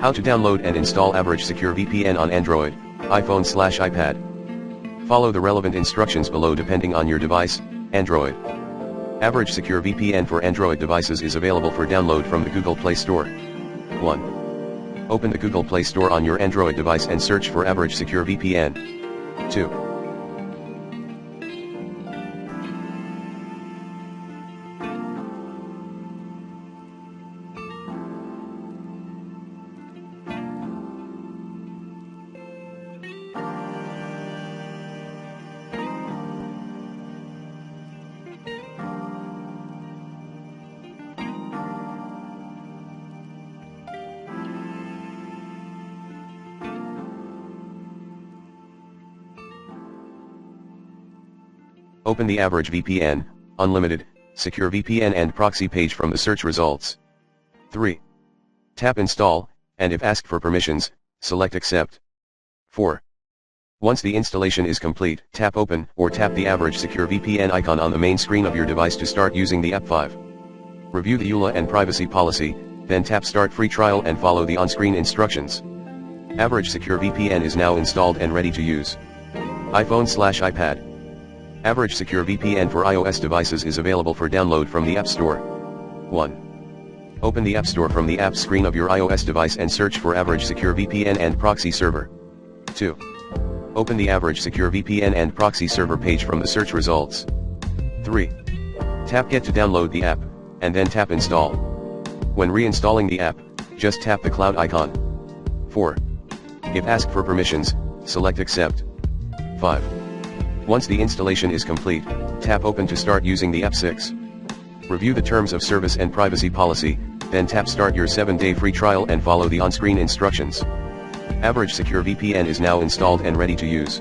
How to download and install AVG Secure VPN on Android, iPhone/iPad. Follow the relevant instructions below depending on your device. Android. AVG Secure VPN for Android devices is available for download from the Google Play Store. 1. Open the Google Play Store on your Android device and search for AVG Secure VPN. 2. Open the AVG VPN, Unlimited, Secure VPN and Proxy page from the search results. 3. Tap Install, and if asked for permissions, select Accept. 4. Once the installation is complete, tap Open or tap the AVG Secure VPN icon on the main screen of your device to start using the app. 5. Review the EULA and privacy policy, then tap Start Free Trial and follow the on-screen instructions. AVG Secure VPN is now installed and ready to use. iPhone/iPad. AVG Secure VPN for iOS devices is available for download from the App Store. 1. Open the App Store from the app screen of your iOS device and search for AVG Secure VPN and Proxy Server. 2. Open the AVG Secure VPN and Proxy Server page from the search results. 3. Tap Get to download the app, and then tap Install. When reinstalling the app, just tap the cloud icon. 4. If asked for permissions, select Accept. 5. Once the installation is complete, tap Open to start using the app. 6. Review the terms of service and privacy policy, then tap Start your 7-day free trial and follow the on-screen instructions. AVG Secure VPN is now installed and ready to use.